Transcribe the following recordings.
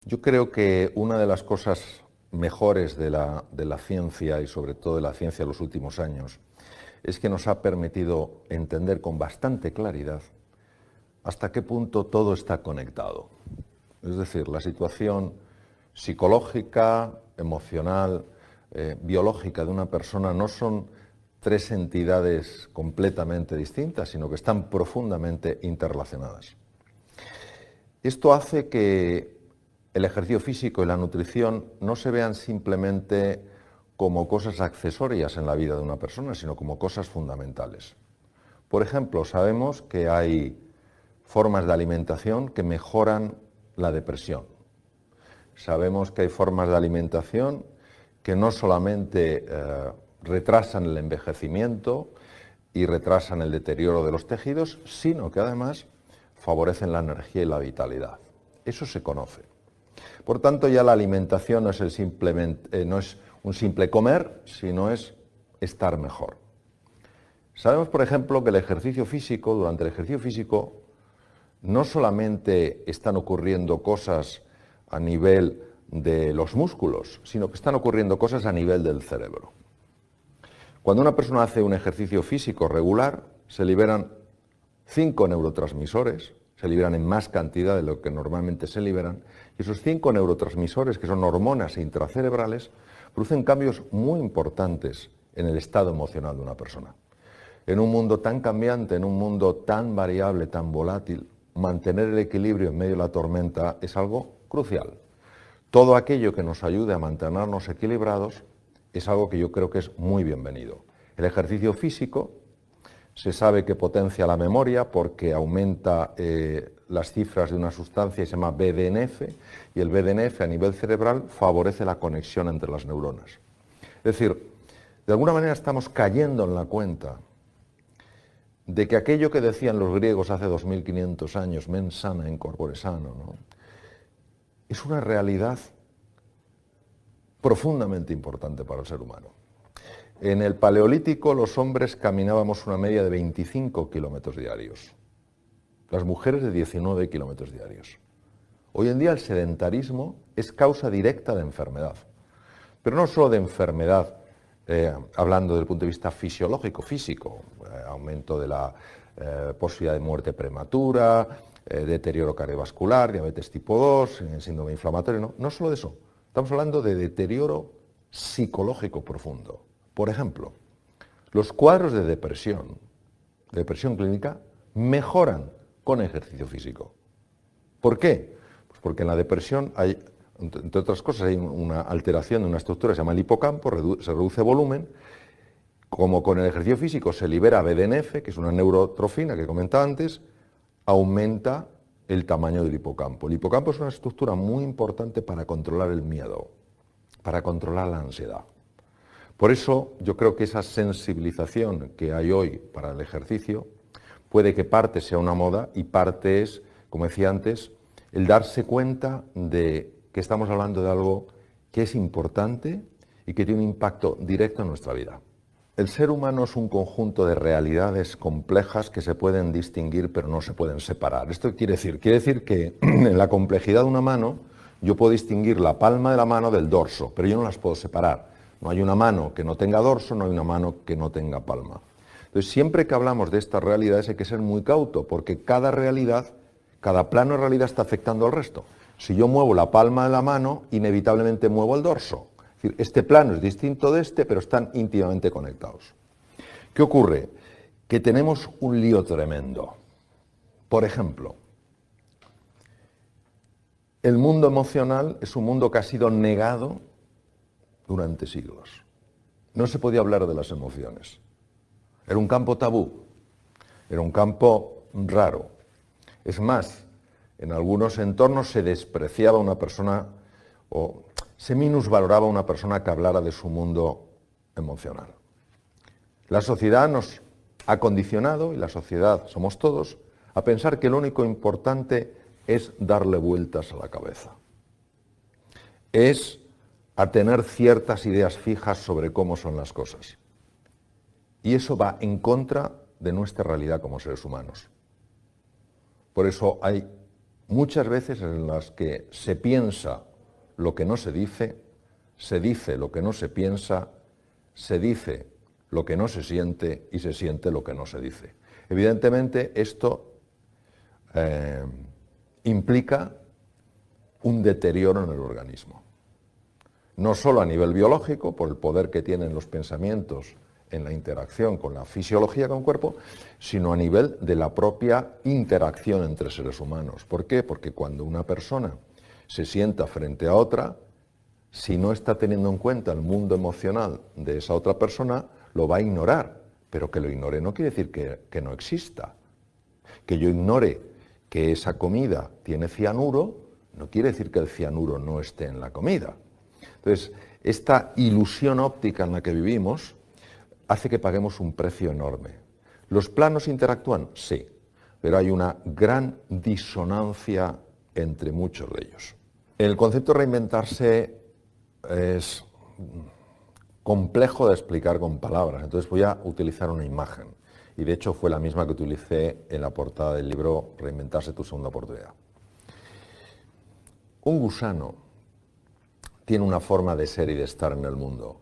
Yo creo que una de las cosas mejores de la ciencia y sobre todo de la ciencia de los últimos años es que nos ha permitido entender con bastante claridad hasta qué punto todo está conectado. Es decir, la situación psicológica, emocional, biológica de una persona no son tres entidades completamente distintas, sino que están profundamente interrelacionadas. Esto hace que el ejercicio físico y la nutrición no se vean simplemente como cosas accesorias en la vida de una persona, sino como cosas fundamentales. Por ejemplo, sabemos que hay formas de alimentación que mejoran la depresión. Sabemos que hay formas de alimentación que no solamente retrasan el envejecimiento y retrasan el deterioro de los tejidos, sino que además favorecen la energía y la vitalidad. Eso se conoce. Por tanto, ya la alimentación no es un simple comer, sino es estar mejor. Sabemos, por ejemplo, que durante el ejercicio físico, no solamente están ocurriendo cosas a nivel de los músculos, sino que están ocurriendo cosas a nivel del cerebro. Cuando una persona hace un ejercicio físico regular, se liberan 5 neurotransmisores, se liberan en más cantidad de lo que normalmente se liberan, y esos 5 neurotransmisores, que son hormonas intracerebrales, producen cambios muy importantes en el estado emocional de una persona. En un mundo tan cambiante, en un mundo tan variable, tan volátil, mantener el equilibrio en medio de la tormenta es algo crucial. Todo aquello que nos ayude a mantenernos equilibrados es algo que yo creo que es muy bienvenido. El ejercicio físico se sabe que potencia la memoria porque aumenta las cifras de una sustancia que se llama BDNF, y el BDNF a nivel cerebral favorece la conexión entre las neuronas. Es decir, de alguna manera estamos cayendo en la cuenta de que aquello que decían los griegos hace 2500 años, mens sana in corpore sano, ¿no?, es una realidad profundamente importante para el ser humano. En el Paleolítico los hombres caminábamos una media de 25 kilómetros diarios, las mujeres de 19 kilómetros diarios. Hoy en día el sedentarismo es causa directa de enfermedad, pero no solo de enfermedad, hablando desde el punto de vista fisiológico, físico, aumento de la posibilidad de muerte prematura, deterioro cardiovascular, diabetes tipo 2, síndrome inflamatorio, no solo de eso, estamos hablando de deterioro psicológico profundo. Por ejemplo, los cuadros de depresión clínica, mejoran con ejercicio físico. ¿Por qué? Pues porque en la depresión hay, entre otras cosas, hay una alteración de una estructura que se llama el hipocampo, se reduce volumen. Como con el ejercicio físico se libera BDNF, que es una neurotrofina que comentaba antes, aumenta el tamaño del hipocampo. El hipocampo es una estructura muy importante para controlar el miedo, para controlar la ansiedad. Por eso yo creo que esa sensibilización que hay hoy para el ejercicio puede que parte sea una moda y parte es, como decía antes, el darse cuenta de que estamos hablando de algo que es importante y que tiene un impacto directo en nuestra vida. El ser humano es un conjunto de realidades complejas que se pueden distinguir pero no se pueden separar. ¿Esto qué quiere decir? Quiere decir que en la complejidad de una mano yo puedo distinguir la palma de la mano del dorso, pero yo no las puedo separar. No hay una mano que no tenga dorso, no hay una mano que no tenga palma. Entonces, siempre que hablamos de estas realidades hay que ser muy cauto, porque cada realidad, cada plano de realidad está afectando al resto. Si yo muevo la palma de la mano, inevitablemente muevo el dorso. Es decir, este plano es distinto de este, pero están íntimamente conectados. ¿Qué ocurre? Que tenemos un lío tremendo. Por ejemplo, el mundo emocional es un mundo que ha sido negado durante siglos. No se podía hablar de las emociones. Era un campo tabú, era un campo raro. Es más, en algunos entornos se despreciaba a una persona o se minusvaloraba a una persona que hablara de su mundo emocional. La sociedad nos ha condicionado, y la sociedad somos todos, a pensar que lo único importante es darle vueltas a la cabeza. Es a tener ciertas ideas fijas sobre cómo son las cosas. Y eso va en contra de nuestra realidad como seres humanos. Por eso hay muchas veces en las que se piensa lo que no se dice lo que no se piensa, se dice lo que no se siente y se siente lo que no se dice. Evidentemente esto implica un deterioro en el organismo. No solo a nivel biológico, por el poder que tienen los pensamientos en la interacción con la fisiología con el cuerpo, sino a nivel de la propia interacción entre seres humanos. ¿Por qué? Porque cuando una persona se sienta frente a otra, si no está teniendo en cuenta el mundo emocional de esa otra persona, lo va a ignorar. Pero que lo ignore no quiere decir que no exista. Que yo ignore que esa comida tiene cianuro, no quiere decir que el cianuro no esté en la comida. Entonces, esta ilusión óptica en la que vivimos hace que paguemos un precio enorme. ¿Los planos interactúan? Sí, pero hay una gran disonancia entre muchos de ellos. El concepto de reinventarse es complejo de explicar con palabras, entonces voy a utilizar una imagen. Y de hecho fue la misma que utilicé en la portada del libro Reinventarse, tu segunda oportunidad. Un gusano tiene una forma de ser y de estar en el mundo.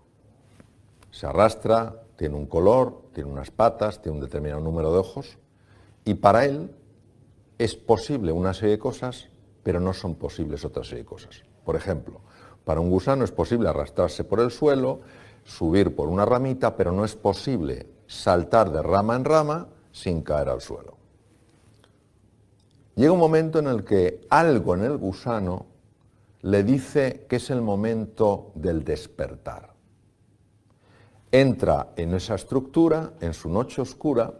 Se arrastra, tiene un color, tiene unas patas, tiene un determinado número de ojos, y para él es posible una serie de cosas, pero no son posibles otra serie de cosas. Por ejemplo, para un gusano es posible arrastrarse por el suelo, subir por una ramita, pero no es posible saltar de rama en rama sin caer al suelo. Llega un momento en el que algo en el gusano le dice que es el momento del despertar. Entra en esa estructura, en su noche oscura,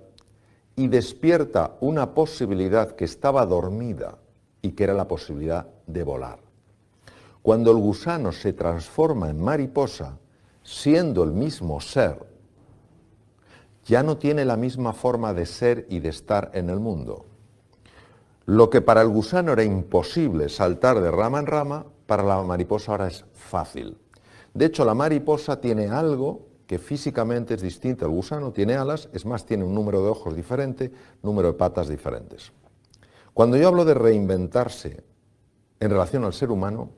y despierta una posibilidad que estaba dormida y que era la posibilidad de volar. Cuando el gusano se transforma en mariposa, siendo el mismo ser, ya no tiene la misma forma de ser y de estar en el mundo. Lo que para el gusano era imposible, saltar de rama en rama, para la mariposa ahora es fácil. De hecho, la mariposa tiene algo que físicamente es distinto al gusano, tiene alas, es más, tiene un número de ojos diferente, número de patas diferentes. Cuando yo hablo de reinventarse en relación al ser humano,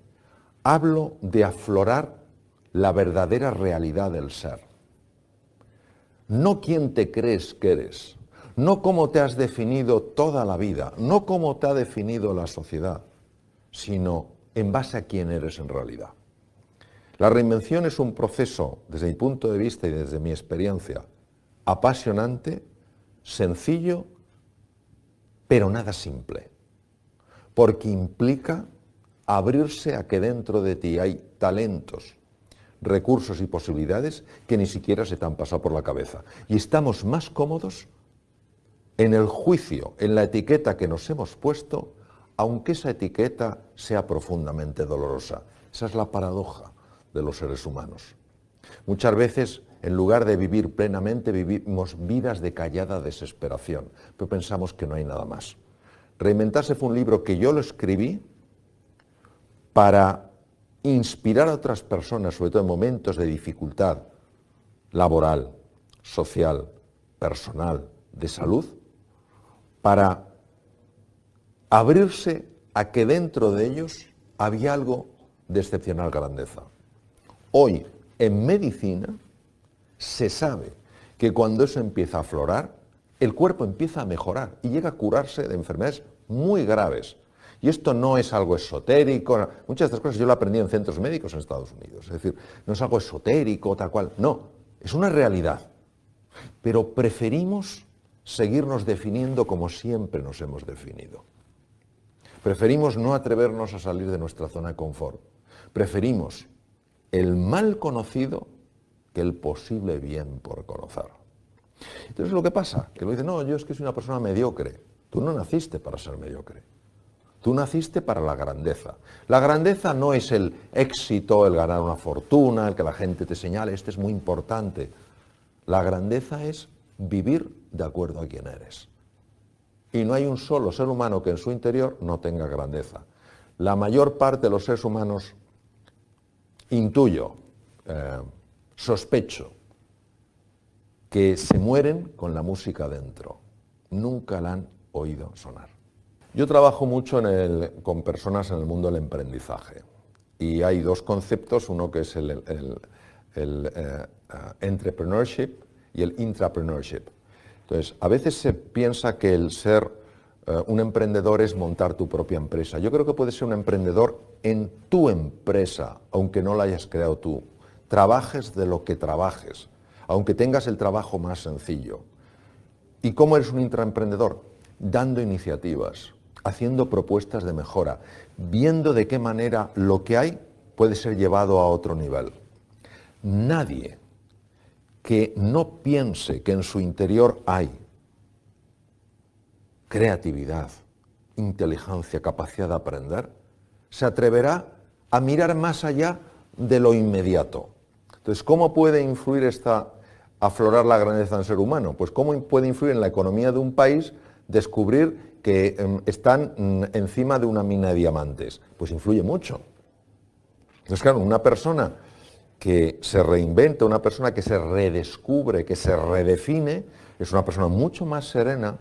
hablo de aflorar la verdadera realidad del ser. No quién te crees que eres, no cómo te has definido toda la vida, no cómo te ha definido la sociedad, sino en base a quién eres en realidad. La reinvención es un proceso, desde mi punto de vista y desde mi experiencia, apasionante, sencillo, pero nada simple, porque implica abrirse a que dentro de ti hay talentos, recursos y posibilidades que ni siquiera se te han pasado por la cabeza. Y estamos más cómodos en el juicio, en la etiqueta que nos hemos puesto, aunque esa etiqueta sea profundamente dolorosa. Esa es la paradoja de los seres humanos. Muchas veces, en lugar de vivir plenamente, vivimos vidas de callada desesperación, pero pensamos que no hay nada más. Reinventarse fue un libro que yo lo escribí para inspirar a otras personas, sobre todo en momentos de dificultad laboral, social, personal, de salud, para abrirse a que dentro de ellos había algo de excepcional grandeza. Hoy, en medicina, se sabe que cuando eso empieza a aflorar, el cuerpo empieza a mejorar y llega a curarse de enfermedades muy graves. Y esto no es algo esotérico, muchas de estas cosas yo lo aprendí en centros médicos en Estados Unidos, es decir, no es algo esotérico, tal cual, no, es una realidad. Pero preferimos seguirnos definiendo como siempre nos hemos definido. Preferimos no atrevernos a salir de nuestra zona de confort. Preferimos el mal conocido que el posible bien por conocer. Entonces lo que pasa, que lo dice, no, yo es que soy una persona mediocre. Tú no naciste para ser mediocre. Tú naciste para la grandeza. La grandeza no es el éxito, el ganar una fortuna, el que la gente te señale, este es muy importante. La grandeza es vivir de acuerdo a quién eres. Y no hay un solo ser humano que en su interior no tenga grandeza. La mayor parte de los seres humanos, intuyo, sospecho, que se mueren con la música dentro. Nunca la han oído sonar. Yo trabajo mucho con personas en el mundo del emprendizaje y hay dos conceptos, uno que es el entrepreneurship y el intrapreneurship. Entonces, a veces se piensa que el ser un emprendedor es montar tu propia empresa. Yo creo que puedes ser un emprendedor en tu empresa, aunque no la hayas creado tú. Trabajes de lo que trabajes, aunque tengas el trabajo más sencillo. ¿Y cómo eres un intraemprendedor? Dando iniciativas, haciendo propuestas de mejora, viendo de qué manera lo que hay puede ser llevado a otro nivel. Nadie que no piense que en su interior hay creatividad, inteligencia, capacidad de aprender, se atreverá a mirar más allá de lo inmediato. Entonces, ¿cómo puede influir aflorar la grandeza del ser humano? Pues ¿cómo puede influir en la economía de un país descubrir que están encima de una mina de diamantes? Pues influye mucho. Entonces, claro, una persona que se reinventa, una persona que se redescubre, que se redefine, es una persona mucho más serena,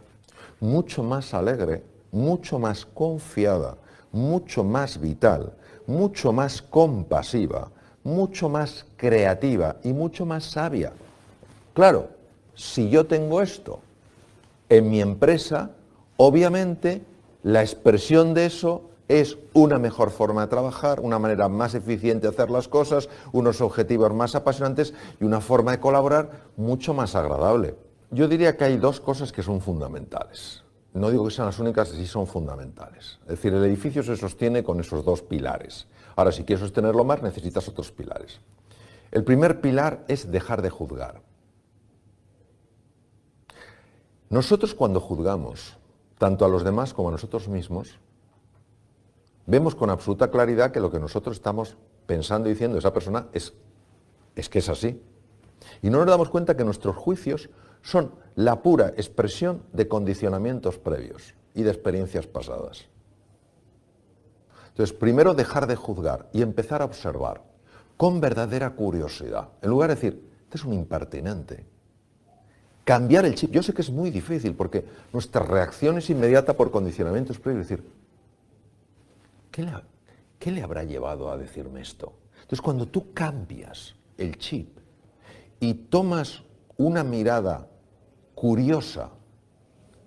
mucho más alegre, mucho más confiada, mucho más vital, mucho más compasiva, mucho más creativa y mucho más sabia. Claro, si yo tengo esto en mi empresa, obviamente la expresión de eso es una mejor forma de trabajar, una manera más eficiente de hacer las cosas, unos objetivos más apasionantes y una forma de colaborar mucho más agradable. Yo diría que hay dos cosas que son fundamentales. No digo que sean las únicas, sí son fundamentales. Es decir, el edificio se sostiene con esos dos pilares. Ahora, si quieres sostenerlo más, necesitas otros pilares. El primer pilar es dejar de juzgar. Nosotros cuando juzgamos, tanto a los demás como a nosotros mismos, vemos con absoluta claridad que lo que nosotros estamos pensando y diciendo de esa persona es que es así. Y no nos damos cuenta que nuestros juicios son la pura expresión de condicionamientos previos y de experiencias pasadas. Entonces, primero dejar de juzgar y empezar a observar con verdadera curiosidad. En lugar de decir, este es un impertinente. Cambiar el chip. Yo sé que es muy difícil porque nuestra reacción es inmediata por condicionamientos previos. Es decir, ¿qué le habrá llevado a decirme esto? Entonces, cuando tú cambias el chip y tomas una mirada curiosa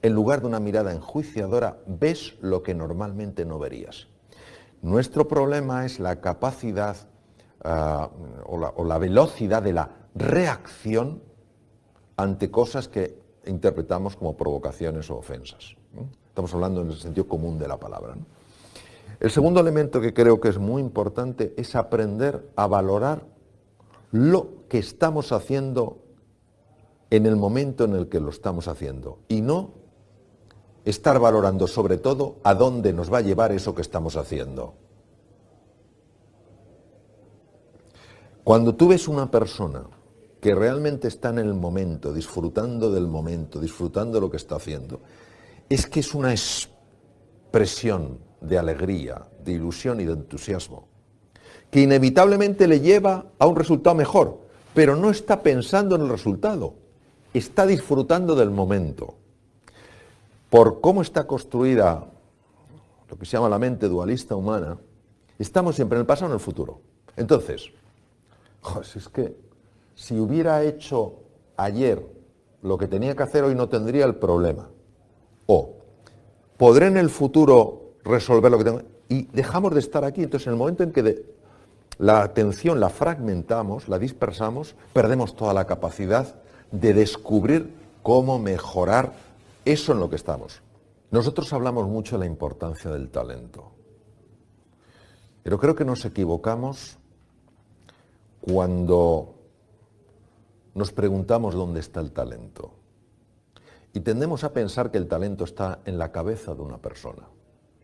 en lugar de una mirada enjuiciadora, ves lo que normalmente no verías. Nuestro problema es la capacidad o la velocidad de la reacción ante cosas que interpretamos como provocaciones o ofensas. Estamos hablando en el sentido común de la palabra, ¿no? El segundo elemento que creo que es muy importante es aprender a valorar lo que estamos haciendo en el momento en el que lo estamos haciendo y no estar valorando sobre todo a dónde nos va a llevar eso que estamos haciendo. Cuando tú ves una persona que realmente está en el momento, disfrutando del momento, disfrutando de lo que está haciendo, es que es una expresión de alegría, de ilusión y de entusiasmo, que inevitablemente le lleva a un resultado mejor, pero no está pensando en el resultado, está disfrutando del momento. Por cómo está construida lo que se llama la mente dualista humana, estamos siempre en el pasado o en el futuro. Entonces, es que si hubiera hecho ayer lo que tenía que hacer hoy no tendría el problema. O podré en el futuro resolver lo que tengo. Y dejamos de estar aquí. Entonces, en el momento en que la atención la fragmentamos, la dispersamos, perdemos toda la capacidad de descubrir cómo mejorar eso en lo que estamos. Nosotros hablamos mucho de la importancia del talento. Pero creo que nos equivocamos cuando nos preguntamos dónde está el talento. Y tendemos a pensar que el talento está en la cabeza de una persona.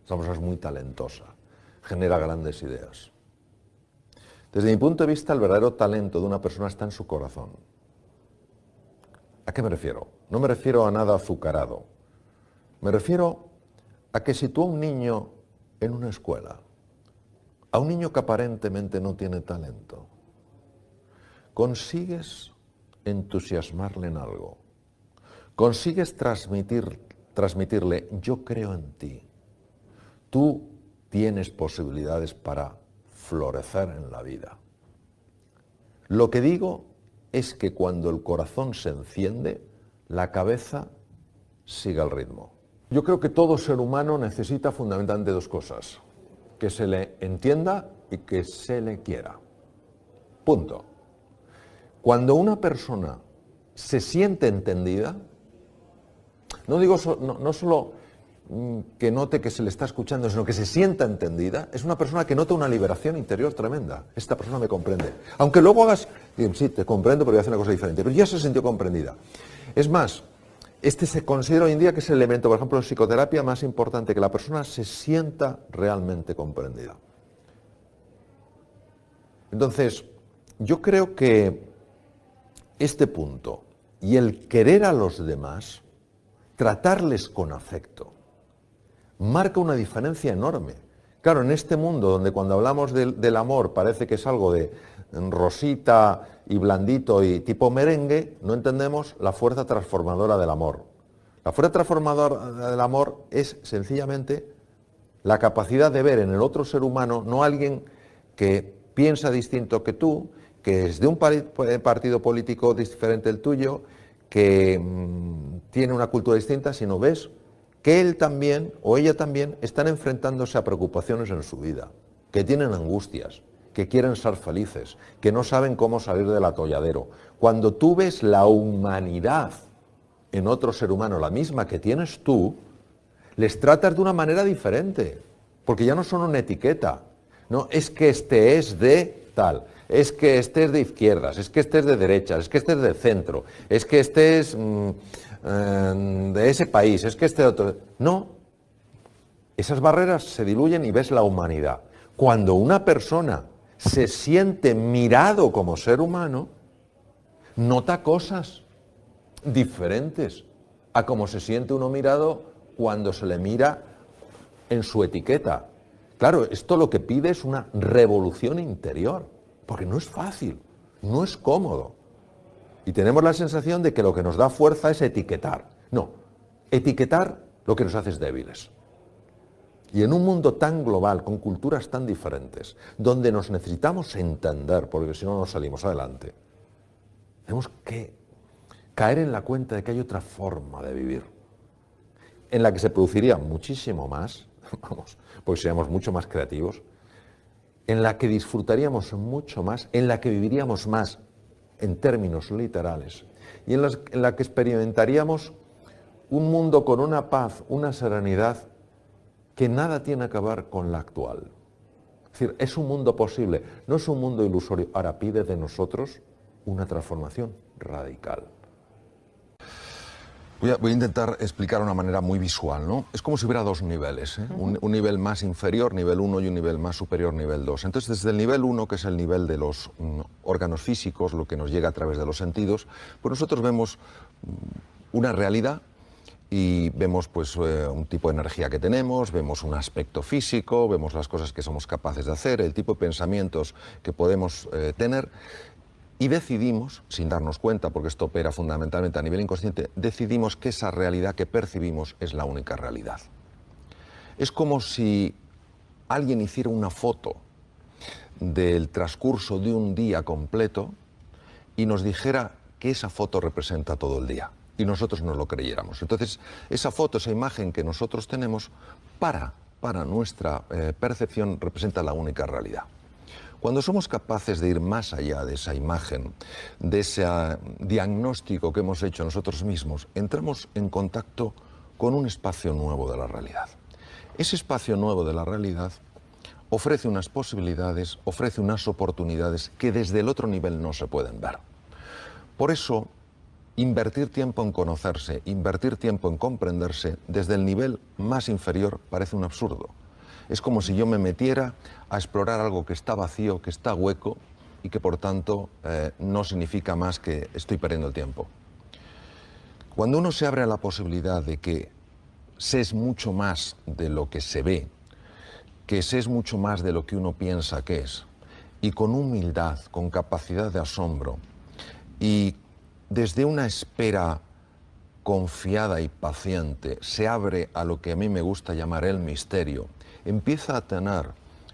Esa persona es muy talentosa, genera grandes ideas. Desde mi punto de vista, el verdadero talento de una persona está en su corazón. ¿A qué me refiero? No me refiero a nada azucarado. Me refiero a que si tú a un niño en una escuela, a un niño que aparentemente no tiene talento, consigues entusiasmarle en algo, consigues transmitirle, yo creo en ti, tú tienes posibilidades para florecer en la vida. Lo que digo es que cuando el corazón se enciende, la cabeza sigue el ritmo. Yo creo que todo ser humano necesita fundamentalmente dos cosas: que se le entienda y que se le quiera. Punto. Cuando una persona se siente entendida, no digo no solo que note que se le está escuchando, sino que se sienta entendida, es una persona que nota una liberación interior tremenda. Esta persona me comprende. Aunque luego hagas, sí, te comprendo, pero voy a hacer una cosa diferente, pero ya se sintió comprendida. Es más, este se considera hoy en día que es el elemento, por ejemplo, en psicoterapia más importante, que la persona se sienta realmente comprendida. Entonces, yo creo que este punto y el querer a los demás, tratarles con afecto, marca una diferencia enorme. Claro, en este mundo donde cuando hablamos del amor parece que es algo de rosita y blandito y tipo merengue, no entendemos la fuerza transformadora del amor. La fuerza transformadora del amor es sencillamente la capacidad de ver en el otro ser humano no alguien que piensa distinto que tú, que es de un partido político diferente del tuyo, que tiene una cultura distinta, sino ves que él también o ella también están enfrentándose a preocupaciones en su vida, que tienen angustias, que quieren ser felices, que no saben cómo salir del atolladero. Cuando tú ves la humanidad en otro ser humano, la misma que tienes tú, les tratas de una manera diferente, porque ya no son una etiqueta. No, es que este es de tal, es que este es de izquierdas, es que este es de derechas, es que este es de centro, es que este es de ese país, es que este otro... No, esas barreras se diluyen y ves la humanidad. Cuando una persona se siente mirado como ser humano, nota cosas diferentes a como se siente uno mirado cuando se le mira en su etiqueta. Claro, esto lo que pide es una revolución interior, porque no es fácil, no es cómodo. Y tenemos la sensación de que lo que nos da fuerza es etiquetar. No, etiquetar lo que nos hace es débiles. Y en un mundo tan global, con culturas tan diferentes, donde nos necesitamos entender, porque si no, no salimos adelante, tenemos que caer en la cuenta de que hay otra forma de vivir, en la que se produciría muchísimo más, vamos, porque seríamos mucho más creativos, en la que disfrutaríamos mucho más, en la que viviríamos más en términos literales, y en la que experimentaríamos un mundo con una paz, una serenidad que nada tiene que ver con la actual. Es decir, es un mundo posible, no es un mundo ilusorio. Ahora pide de nosotros una transformación radical. Voy a intentar explicar de una manera muy visual, ¿no? Es como si hubiera dos niveles, ¿eh? Un nivel más inferior, nivel 1, y un nivel más superior, nivel 2. Entonces, desde el nivel 1, que es el nivel de los órganos físicos, lo que nos llega a través de los sentidos, pues nosotros vemos una realidad y vemos pues un tipo de energía que tenemos, vemos un aspecto físico, vemos las cosas que somos capaces de hacer, el tipo de pensamientos que podemos tener. Y decidimos, sin darnos cuenta, porque esto opera fundamentalmente a nivel inconsciente, decidimos que esa realidad que percibimos es la única realidad. Es como si alguien hiciera una foto del transcurso de un día completo y nos dijera que esa foto representa todo el día y nosotros nos lo creyéramos. Entonces, esa foto, esa imagen que nosotros tenemos para nuestra percepción representa la única realidad. Cuando somos capaces de ir más allá de esa imagen, de ese diagnóstico que hemos hecho nosotros mismos, entramos en contacto con un espacio nuevo de la realidad. Ese espacio nuevo de la realidad ofrece unas posibilidades, ofrece unas oportunidades que desde el otro nivel no se pueden ver. Por eso, invertir tiempo en conocerse, invertir tiempo en comprenderse, desde el nivel más inferior parece un absurdo. Es como si yo me metiera a explorar algo que está vacío, que está hueco y que por tanto no significa más que estoy perdiendo el tiempo. Cuando uno se abre a la posibilidad de que se es mucho más de lo que se ve, que se es mucho más de lo que uno piensa que es, y con humildad, con capacidad de asombro, y desde una espera confiada y paciente se abre a lo que a mí me gusta llamar el misterio, empieza a tener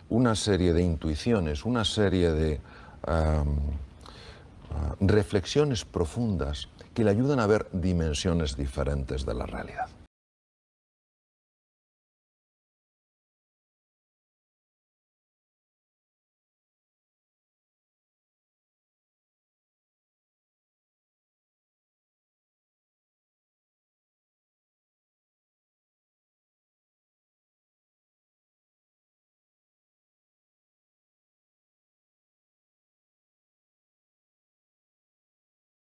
una serie de intuiciones, una serie de reflexiones profundas que le ayudan a ver dimensiones diferentes de la realidad.